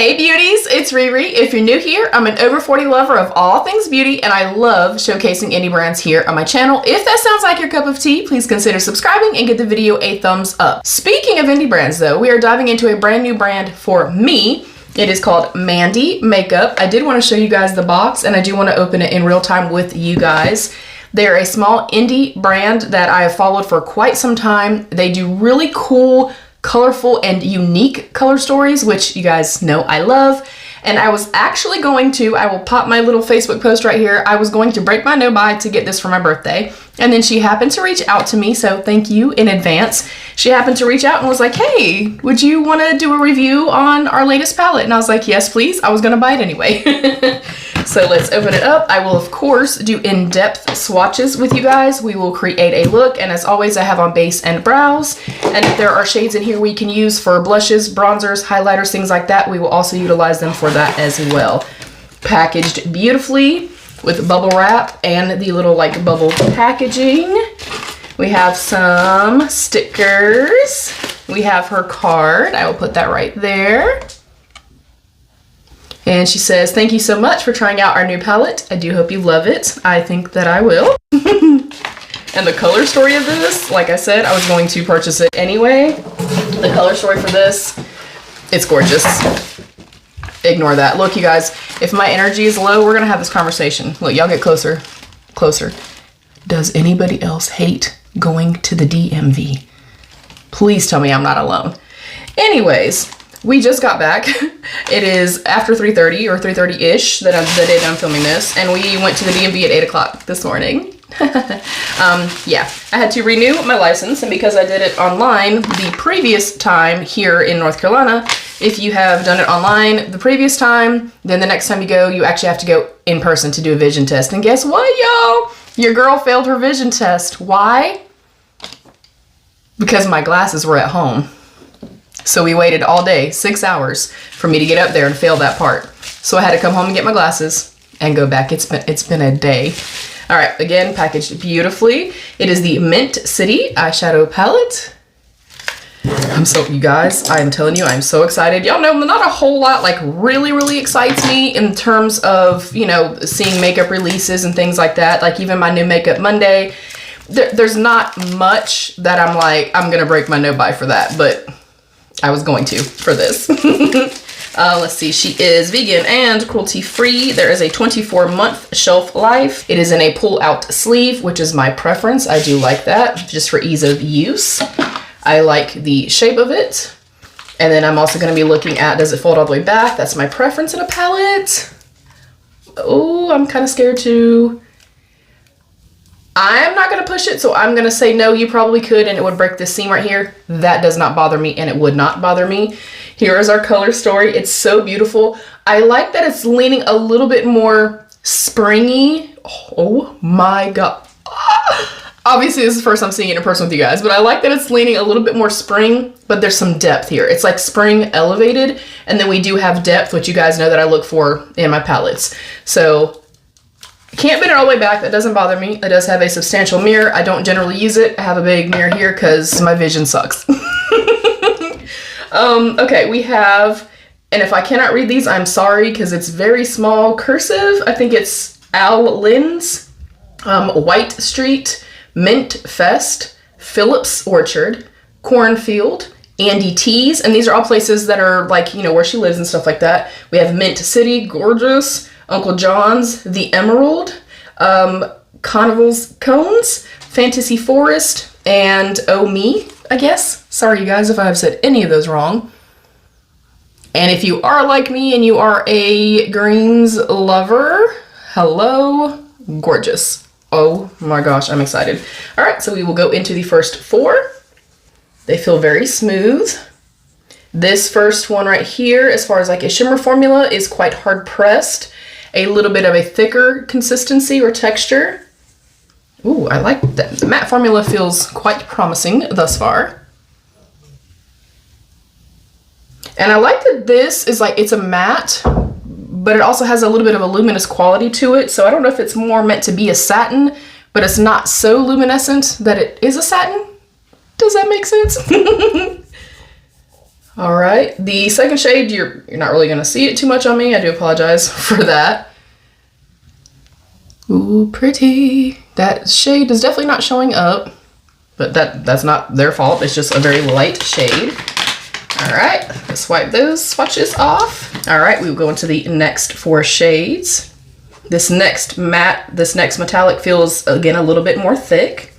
Hey beauties, it's Riri. If you're new here, I'm an over 40 lover of all things beauty and I love showcasing indie brands here on my channel. If that sounds like your cup of tea, please consider subscribing and give the video a thumbs up. Speaking of indie brands though, we are diving into a brand new brand for me. It is called Mvndi Mvkevp. I did want to show you guys the box and I do want to open it in real time with you guys. They're a small indie brand that I have followed for quite some time. They do really cool, colorful and unique color stories, which you guys know I love. And I was actually going to, I will pop my little Facebook post right here. I was going to break my no buy to get this for my birthday. And then she happened to reach out to me, so thank you in advance. She happened to reach out and was like, hey, would you want to do a review on our latest palette? And I was like, yes, please. I was going to buy it anyway. So let's open it up. I will, of course, do in-depth swatches with you guys. We will create a look. And as always, I have on base and brows. And if there are shades in here we can use for blushes, bronzers, highlighters, things like that, we will also utilize them for that as well. Packaged beautifully with bubble wrap and the little like bubble packaging. We have some stickers. We have her card. I will put that right there. And she says, thank you so much for trying out our new palette. I do hope you love it. I think that I will. And the color story of this, like I said, I was going to purchase it anyway. The color story for this, it's gorgeous. Ignore that. Look, you guys, if my energy is low, we're gonna have this conversation. Look, y'all get closer, closer. Does anybody else hate going to the DMV? Please tell me I'm not alone. Anyways, we just got back. It is after 3:30 or 3:30-ish the day that I'm filming this, and we went to the DMV at 8 o'clock this morning. Yeah, I had to renew my license, and because I did it online the previous time here in North Carolina, if you have done it online the previous time, then the next time you go, you actually have to go in person to do a vision test. And guess what, y'all? Your girl failed her vision test. Why? Because my glasses were at home. So we waited all day, 6 hours, for me to get up there and fail that part. So I had to come home and get my glasses and go back. It's been a day. All right, again, packaged beautifully. It is the Mint City eyeshadow palette. You guys, I am telling you, I'm so excited. Y'all know not a whole lot like really excites me in terms of, you know, seeing makeup releases and things like that. Like even my new Makeup Monday, there's not much that I'm like, I'm gonna break my no buy for that, but I was going to for this. Let's see, she is vegan and cruelty free. There is a 24-month shelf life. It is in a pull out sleeve, which is my preference. I do like that just for ease of use. I like the shape of it. And then I'm also going to be looking at, does it fold all the way back? That's my preference in a palette. Oh, I'm kind of scared to. I'm not going to push it, so I'm going to say no, you probably could, and it would break this seam right here. That does not bother me, and it would not bother me. Here is our color story. It's so beautiful. I like that it's leaning a little bit more springy. Oh my God. Obviously, this is the first I'm seeing it in person with you guys, but I like that it's leaning a little bit more spring, but there's some depth here. It's like spring elevated, and then we do have depth, which you guys know that I look for in my palettes. So can't bend it all the way back. That doesn't bother me. It does have a substantial mirror. I don't generally use it. I have a big mirror here because my vision sucks. Okay, we have, and if I cannot read these, I'm sorry because it's very small cursive. I think it's Al Lynn's, White Street, Mint Fest, Phillips Orchard, Cornfield, Andy T's, and these are all places that are like, you know, where she lives and stuff like that. We have Mint City, gorgeous, Uncle John's, The Emerald, Carnival's Cones, Fantasy Forest, and Oh Me, I guess. Sorry, you guys, if I have said any of those wrong. And if you are like me and you are a greens lover, hello, gorgeous. Oh my gosh, I'm excited. All right, so we will go into the first four. They feel very smooth. This first one right here, as far as like a shimmer formula, is quite hard pressed. A little bit of a thicker consistency or texture. Ooh, I like that. The matte formula feels quite promising thus far. And I like that this is like, it's a matte, but it also has a little bit of a luminous quality to it. So I don't know if it's more meant to be a satin, but it's not so luminescent that it is a satin. Does that make sense? All right, the second shade, you're not really gonna see it too much on me. I do apologize for that. Ooh, pretty. That shade is definitely not showing up, but that's not their fault. It's just a very light shade. All right, let's wipe those swatches off. All right, we will go into the next 4 shades. This next metallic feels, again, a little bit more thick.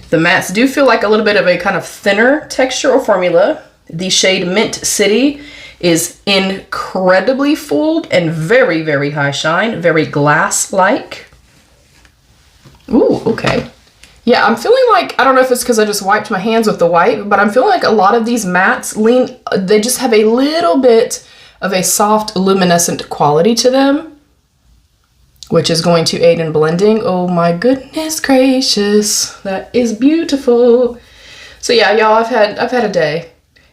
The mattes do feel like a little bit of a kind of thinner texture or formula. The shade Mint City is incredibly full and very, very high shine, very glass-like. Ooh, okay. Yeah, I'm feeling like, I don't know if it's because I just wiped my hands with the wipe, but I'm feeling like a lot of these mattes they just have a little bit of a soft luminescent quality to them, which is going to aid in blending. Oh my goodness gracious, that is beautiful. So yeah, y'all, I've had a day.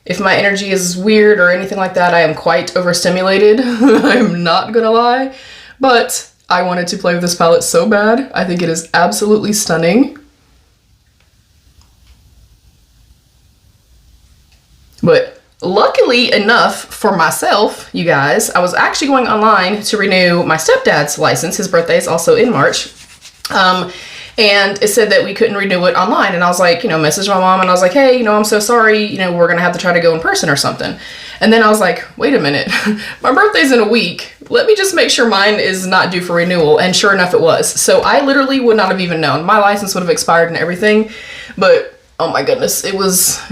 If my energy is weird or anything like that, I am quite overstimulated. I'm not gonna lie, but I wanted to play with this palette so bad. I think it is absolutely stunning. But luckily enough for myself, you guys, I was actually going online to renew my stepdad's license. His birthday is also in March. And it said that we couldn't renew it online. And I was like, messaged my mom and I was like, hey, I'm so sorry, we're gonna have to try to go in person or something. And then I was like, wait a minute, my birthday's in a week. Let me just make sure mine is not due for renewal. And sure enough, it was. So I literally would not have even known. My license would have expired and everything. But oh my goodness, it was,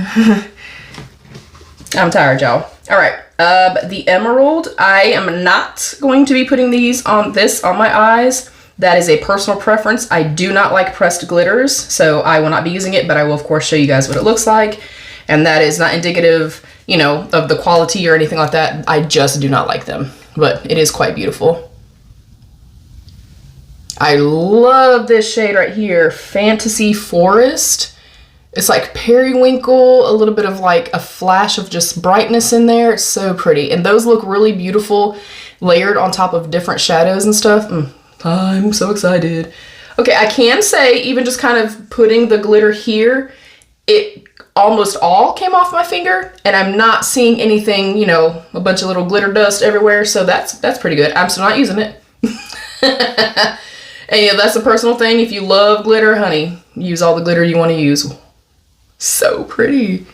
I'm tired, y'all. All right, the Emerald, I am not going to be putting this on my eyes. That is a personal preference. I do not like pressed glitters, so I will not be using it, but I will of course show you guys what it looks like. And that is not indicative, of the quality or anything like that. I just do not like them, but it is quite beautiful. I love this shade right here, Fantasy Forest. It's like periwinkle, a little bit of like a flash of just brightness in there. It's so pretty. And those look really beautiful, layered on top of different shadows and stuff. I'm so excited. Okay, I can say, even just kind of putting the glitter here, it almost all came off my finger, and I'm not seeing anything, a bunch of little glitter dust everywhere, so that's pretty good. I'm still not using it. And yeah, that's a personal thing. If you love glitter, honey, use all the glitter you want to use. So pretty.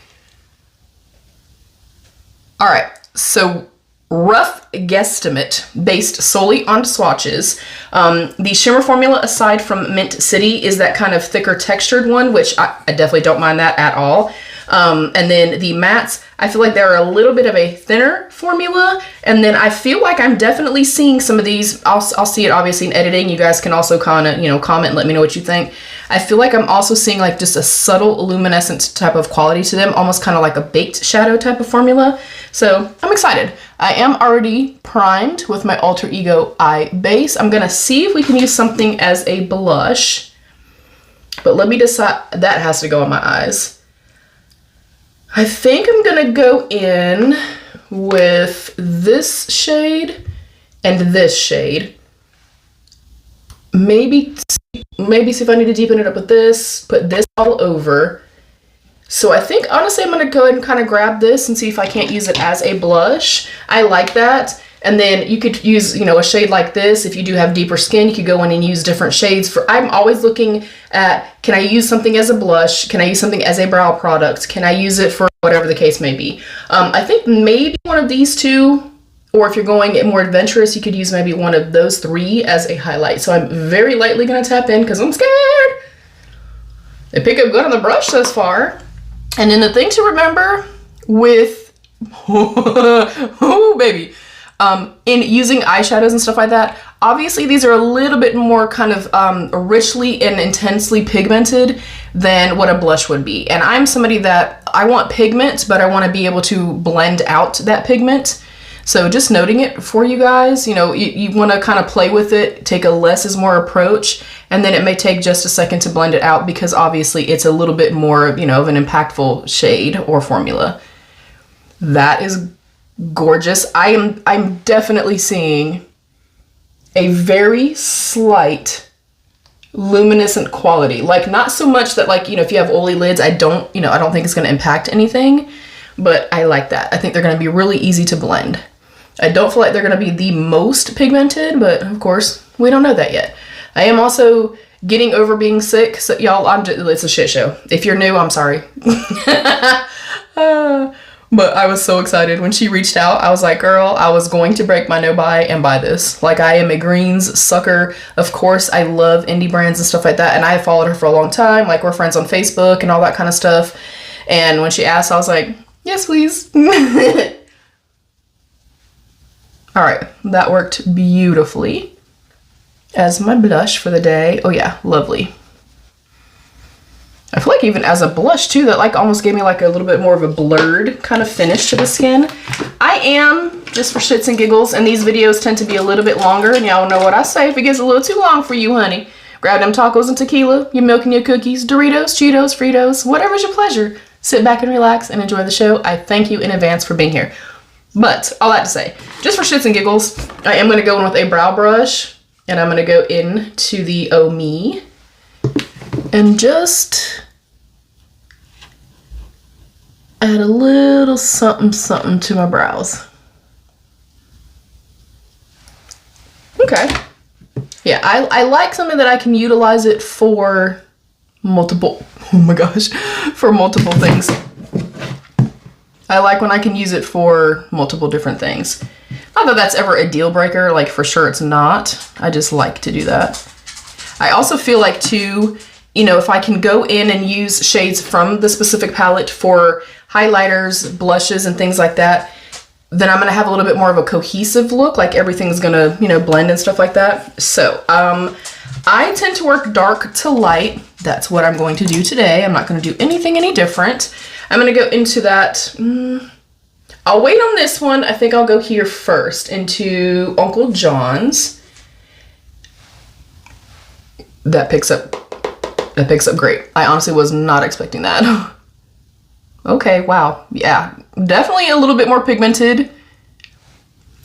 All right, so rough guesstimate based solely on swatches. The shimmer formula, aside from Mint City, is that kind of thicker textured one, which I definitely don't mind that at all. And then the mattes, I feel like they're a little bit of a thinner formula. And then I feel like I'm definitely seeing some of these. I'll see it obviously in editing. You guys can also kind of, comment and let me know what you think. I feel like I'm also seeing like just a subtle luminescent type of quality to them, almost kind of like a baked shadow type of formula. So I'm excited. I am already primed with my Alter Ego eye base. I'm gonna see if we can use something as a blush, but let me decide. That has to go on my eyes. I think I'm gonna go in with this shade and this shade. Maybe see if I need to deepen it up with this, put this all over. So I think, honestly, I'm gonna go ahead and kind of grab this and see if I can't use it as a blush. I like that. And then you could use, a shade like this. If you do have deeper skin, you could go in and use different shades. I'm always looking at, can I use something as a blush? Can I use something as a brow product? Can I use it for whatever the case may be? I think maybe one of these two, or if you're going more adventurous, you could use maybe one of those 3 as a highlight. So I'm very lightly gonna tap in because I'm scared. They pick up good on the brush thus far. And then the thing to remember with, oh baby, in using eyeshadows and stuff like that, obviously these are a little bit more kind of richly and intensely pigmented than what a blush would be. And I'm somebody that I want pigment, but I want to be able to blend out that pigment. So just noting it for you guys, you want to kind of play with it, take a less is more approach, and then it may take just a second to blend it out because obviously it's a little bit more, of an impactful shade or formula. That is gorgeous. I'm definitely seeing a very slight luminescent quality. Like, not so much that, like, if you have oily lids, I don't think it's going to impact anything. but I like that. I think they're gonna be really easy to blend. I don't feel like they're gonna be the most pigmented, but of course, we don't know that yet. I am also getting over being sick, so y'all, it's a shit show. If you're new, I'm sorry. But I was so excited when she reached out. I was like, girl, I was going to break my no buy and buy this. Like, I am a greens sucker. Of course, I love indie brands and stuff like that, and I have followed her for a long time. Like, we're friends on Facebook and all that kind of stuff. And when she asked, I was like, yes, please. All right, that worked beautifully as my blush for the day. Oh yeah, lovely. I feel like even as a blush too, that like almost gave me like a little bit more of a blurred kind of finish to the skin. I am, just for shits and giggles, and these videos tend to be a little bit longer, and y'all know what I say if it gets a little too long for you, honey. Grab them tacos and tequila, your milk and your cookies, Doritos, Cheetos, Fritos, whatever's your pleasure. Sit back and relax and enjoy the show. I thank you in advance for being here. But all that to say, just for shits and giggles, I am going to go in with a brow brush, and I'm going to go into the Oh Me and just add a little something something to my brows. Okay. Yeah, I like something that I can utilize it for multiple, oh my gosh, for multiple things. I like when I can use it for multiple different things. Not that that's ever a deal breaker, like for sure it's not. I just like to do that. I also feel like too, you know, if I can go in and use shades from the specific palette for highlighters, blushes, and things like that, then I'm gonna have a little bit more of a cohesive look, like everything's gonna, you know, blend and stuff like that. So, I tend to work dark to light. That's what I'm going to do today. I'm not gonna do anything any different. I'm gonna go into that, I'll wait on this one. I think I'll go here first into Uncle John's. That picks up great. I honestly was not expecting that. Okay, wow. Yeah, definitely a little bit more pigmented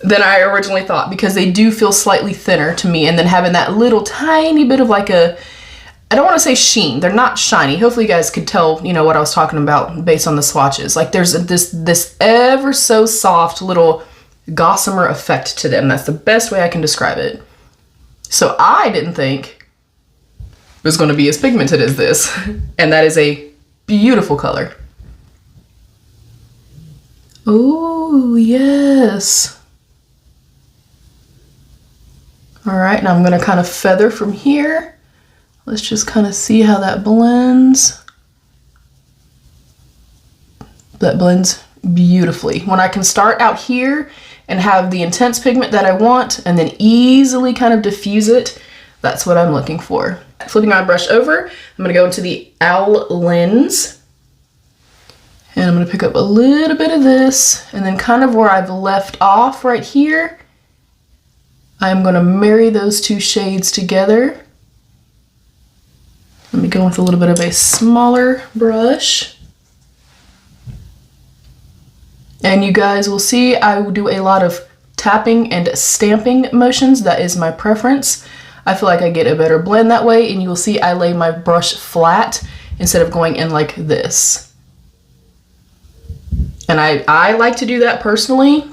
than I originally thought, because they do feel slightly thinner to me, and then having that little tiny bit of like a, I don't want to say sheen, they're not shiny. Hopefully you guys could tell, you know, what I was talking about based on the swatches. Like there's this ever so soft little gossamer effect to them. That's the best way I can describe it. So I didn't think it was going to be as pigmented as this, and that is a beautiful color. Oh, yes. All right, now I'm gonna kind of feather from here. Let's just kind of see how that blends. That blends beautifully. When I can start out here and have the intense pigment that I want and then easily kind of diffuse it, that's what I'm looking for. Flipping my brush over, I'm gonna go into the Owl Lens. And I'm gonna pick up a little bit of this, and then kind of where I've left off right here, I'm gonna marry those two shades together. Let me go with a little bit of a smaller brush. And you guys will see I will do a lot of tapping and stamping motions. That is my preference. I feel like I get a better blend that way, and you will see I lay my brush flat instead of going in like this. And I like to do that personally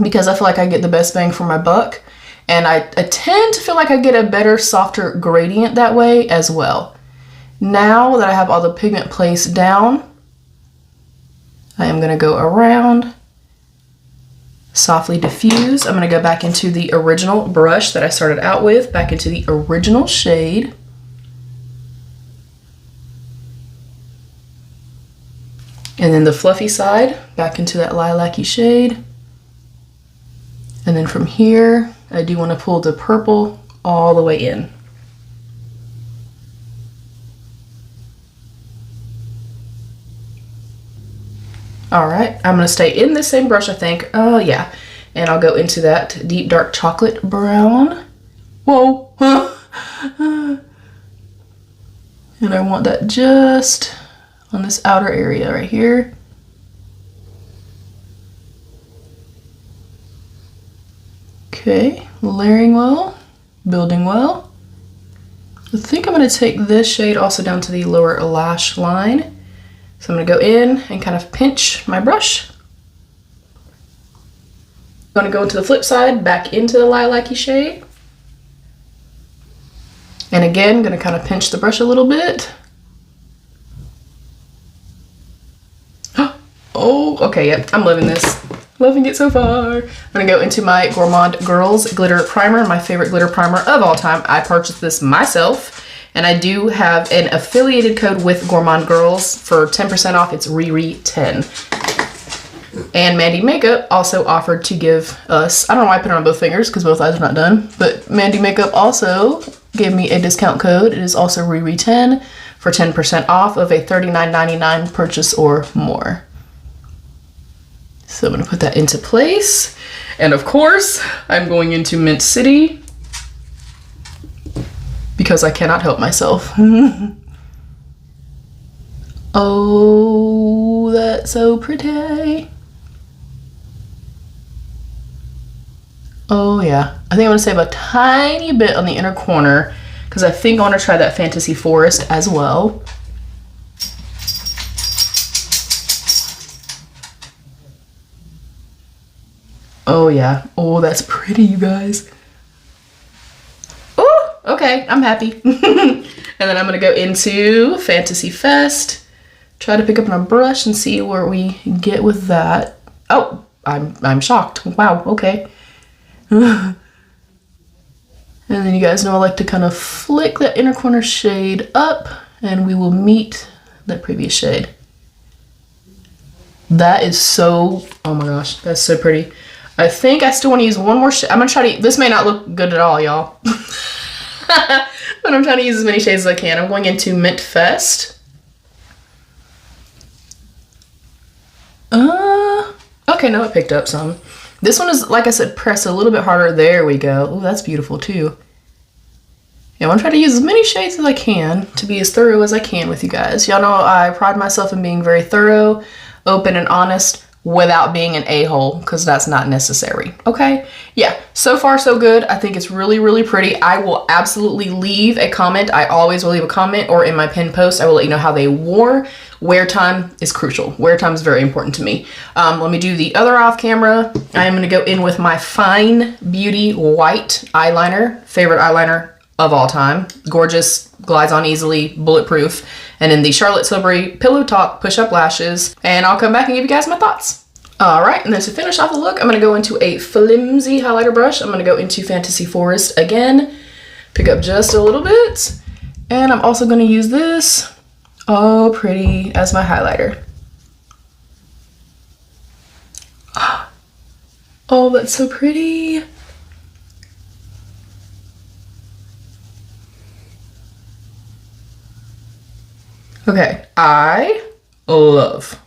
because I feel like I get the best bang for my buck. And I tend to feel like I get a better, softer gradient that way as well. Now that I have all the pigment placed down, I am gonna go around, softly diffuse. I'm gonna go back into the original brush that I started out with, back into the original shade. And then the fluffy side, back into that lilac-y shade. And then from here, I do want to pull the purple all the way in. All right, I'm gonna stay in the same brush, I think. Oh yeah, and I'll go into that deep dark chocolate brown. Whoa. And I want that just on this outer area right here. Okay, layering well, building well. I think I'm gonna take this shade also down to the lower lash line. So I'm gonna go in and kind of pinch my brush. I'm gonna go into the flip side, back into the lilac-y shade. And again, gonna kind of pinch the brush a little bit. Oh, okay, yep, I'm loving this. Loving it so far. I'm gonna go into my Gourmande Girls Glitter Primer, my favorite glitter primer of all time. I purchased this myself, and I do have an affiliated code with Gourmande Girls for 10% off. It's RERE10. And Mvndi Makeup also offered to give us, I don't know why I put it on both fingers because both eyes are not done, but Mvndi Makeup also gave me a discount code. It is also RERE10 for 10% off of a $39.99 purchase or more. So I'm gonna put that into place. And of course, I'm going into Mint City because I cannot help myself. Oh, that's so pretty. Oh yeah, I think I'm gonna save a tiny bit on the inner corner because I think I wanna try that Fantasy Forest as well. Oh yeah, oh that's pretty, you guys. Oh, okay, I'm happy. And then I'm gonna go into Fantasy Fest, try to pick up my brush and see where we get with that. Oh, I'm shocked. Wow, okay. And then you guys know I like to kind of flick that inner corner shade up and we will meet that previous shade. That is so, oh my gosh, that's so pretty. I think I still want to use one more shade. I'm gonna try to, this may not look good at all, y'all. But I'm trying to use as many shades as I can. I'm going into Mint Fest. Okay, no, it picked up some. This one is, like I said, press a little bit harder. There we go. Oh, that's beautiful too. Yeah, I'm gonna try to use as many shades as I can to be as thorough as I can with you guys. Y'all know I pride myself in being very thorough, open, and honest without being an a-hole, because that's not necessary, okay? Yeah, so far so good. I think it's really, really pretty. I will absolutely leave a comment. I always will leave a comment, or in my pinned post, I will let you know how they wore. Wear time is crucial. Wear time is very important to me. Let me do the other off camera. I am gonna go in with my Fine Beauty white eyeliner, favorite eyeliner of all time. Gorgeous, glides on easily, bulletproof. And then the Charlotte Tilbury Pillow Talk Push-Up Lashes. And I'll come back and give you guys my thoughts. All right, and then to finish off the look, I'm gonna go into a flimsy highlighter brush. I'm gonna go into Fantasy Forest again, pick up just a little bit. And I'm also gonna use this, oh pretty, as my highlighter. Oh, that's so pretty. Okay, I love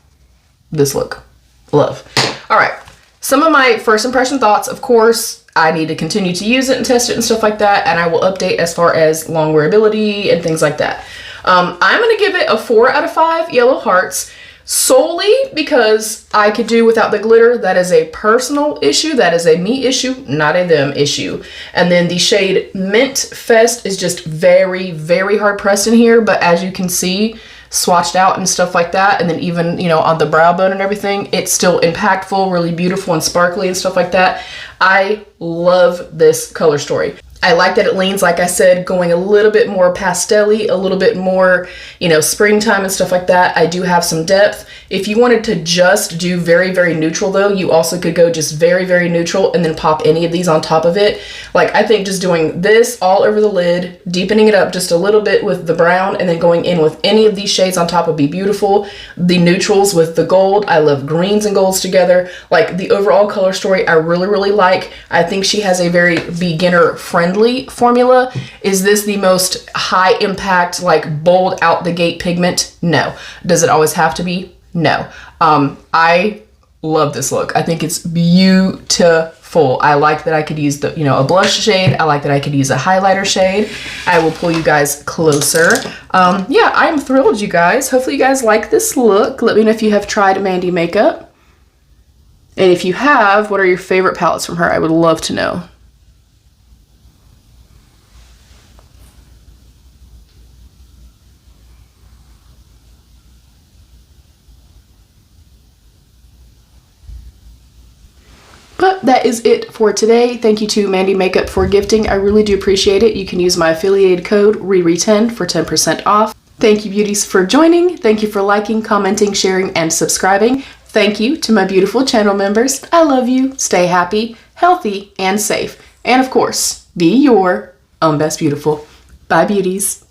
this look. Love. All right, some of my first impression thoughts, of course, I need to continue to use it and test it and stuff like that, and I will update as far as long wearability and things like that. I'm gonna give it a 4 out of 5 yellow hearts, solely because I could do without the glitter. That is a personal issue. That is a me issue, not a them issue. And then the shade Mint Fest is just very, very hard pressed in here, but as you can see, swatched out and stuff like that, and then even, you know, on the brow bone and everything, it's still impactful, really beautiful and sparkly and stuff like that. I love this color story. I like that it leans, like I said, going a little bit more pastel-y, a little bit more, you know, springtime and stuff like that. I do have some depth. If you wanted to just do very, very neutral though, you also could go just very, very neutral and then pop any of these on top of it. Like, I think just doing this all over the lid, deepening it up just a little bit with the brown, and then going in with any of these shades on top would be beautiful. The neutrals with the gold, I love greens and golds together. Like, the overall color story, I really, really like. I think she has a very beginner friendly formula. Is this the most high impact, like bold out the gate pigment? No. Does it always have to be? No. I love this look. I think it's beautiful. I like that I could use the, you know, a blush shade. I like that I could use a highlighter shade. I will pull you guys closer. Yeah, I'm thrilled, you guys. Hopefully you guys like this look. Let me know if you have tried Mvndi makeup. And if you have, what are your favorite palettes from her? I would love to know. that is it for today. Thank you to Mvndi Mvkevp for gifting. I really do appreciate it. You can use my affiliated code RERE10 for 10% off. Thank you, beauties, for joining. Thank you for liking, commenting, sharing, and subscribing. Thank you to my beautiful channel members. I love you. Stay happy, healthy, and safe. And of course, be your own best beautiful. Bye, beauties.